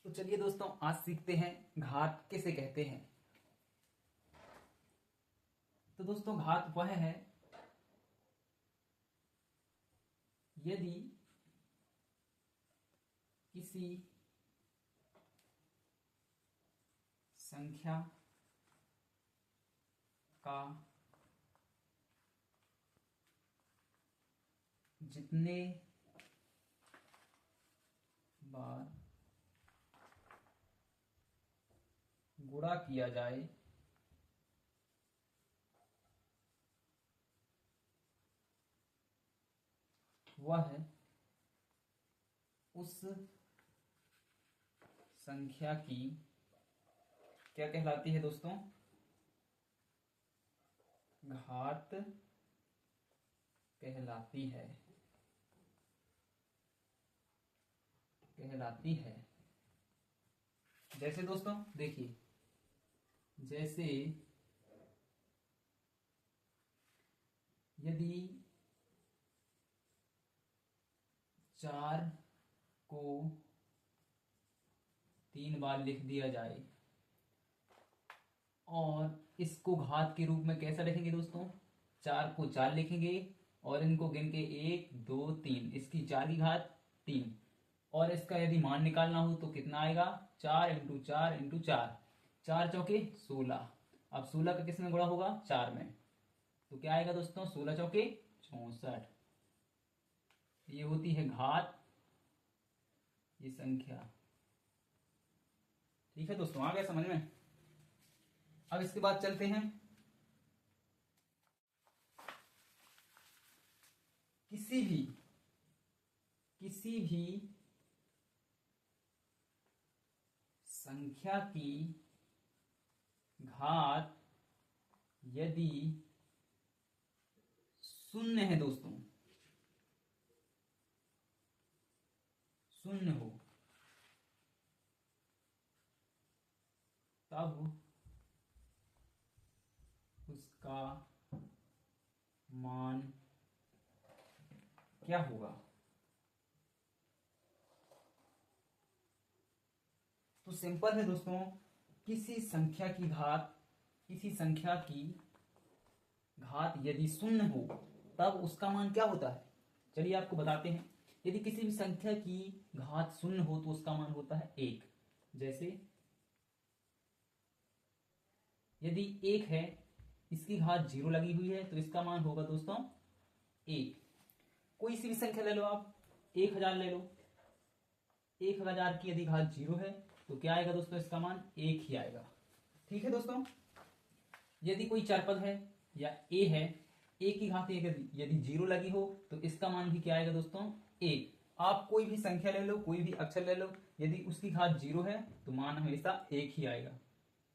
तो चलिए दोस्तों, आज सीखते हैं घात किसे कहते हैं। तो दोस्तों, घात वह है यदि किसी संख्या का जितने बार गुणा किया जाए वह उस संख्या की क्या कहलाती है दोस्तों? घात कहलाती है। जैसे दोस्तों देखिए, जैसे यदि 4 को 3 बार लिख दिया जाए और इसको घात के रूप में कैसा लिखेंगे दोस्तों? 4 को 4 लिखेंगे और इनको गिन के 1 2 3, इसकी 4 की घात 3। और इसका यदि मान निकालना हो तो कितना आएगा? 4 इंटू 4 इंटू 4, 4 चौके 16। अब 16 का किस में गुणा होगा? 4 में। तो क्या आएगा दोस्तों? 16 चौके 64। ये होती है घात, ये संख्या। ठीक है दोस्तों, आ गया समझ में? अब इसके बाद चलते हैं किसी भी संख्या की घात यदि शून्य है दोस्तों, शून्य हो, तब उसका मान क्या होगा? तो सिंपल है दोस्तों, किसी संख्या की घात यदि शून्य हो तब उसका मान क्या होता है? चलिए आपको बताते हैं। यदि किसी भी संख्या की घात शून्य हो तो उसका मान होता है 1। जैसे यदि 1 है, इसकी घात 0 लगी हुई है तो इसका मान होगा दोस्तों 1। कोई सी भी संख्या ले लो आप, 1000 ले लो। 1000 की यदि घात 0 है तो क्या आएगा दोस्तों? इसका मान 1 ही आएगा। ठीक है दोस्तों, यदि कोई चरपद है या a है, a की घात यदि 0 लगी हो तो इसका मान भी क्या आएगा दोस्तों? 1। आप कोई भी संख्या ले लो, कोई भी अक्षर ले लो, यदि उसकी घात 0 है तो मान हमेशा 1 ही आएगा।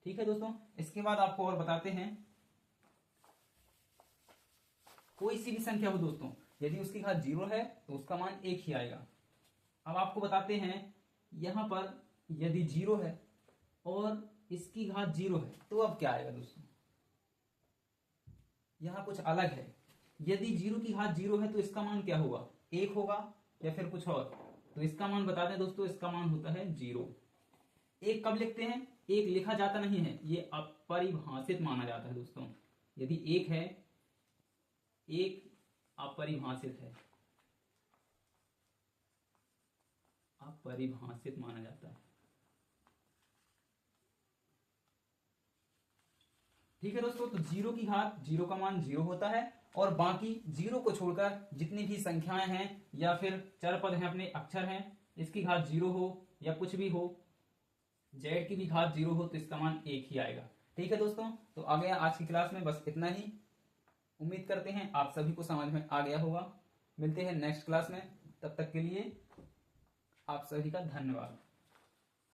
ठीक है दोस्तों, इसके बाद आपको और बताते हैं, कोई सी भी संख्या हो दोस्तों, यदि उसकी घात 0 है तो उसका मान 1 ही आएगा। अब आपको बताते हैं, यहां पर यदि 0 है और इसकी घात 0 है तो अब क्या आएगा दोस्तों? यहां कुछ अलग है। यदि 0 की घात 0 है तो इसका मान क्या होगा? 1 होगा या फिर कुछ और? तो इसका मान बता दें दोस्तों, इसका मान होता है 0। 1 कब लिखते हैं? 1 लिखा जाता नहीं है, ये अपरिभाषित माना जाता है दोस्तों। यदि 1 है, 1 अपरिभाषित है, अपरिभाषित माना जाता है। ठीक है दोस्तों, तो 0 की घात 0 का मान 0 होता है और बाकी 0 को छोड़कर जितनी भी संख्याएं हैं या फिर चरपद हैं, अपने अक्षर हैं, इसकी घात 0 हो या कुछ भी हो, z की भी घात 0 हो तो इसका मान 1 ही आएगा। ठीक है दोस्तों, तो आ गया आज की क्लास में बस इतना ही। उम्मीद करते हैं आप सभी को समझ में आ गया होगा। मिलते हैं नेक्स्ट क्लास में, तब तक के लिए आप सभी का धन्यवाद।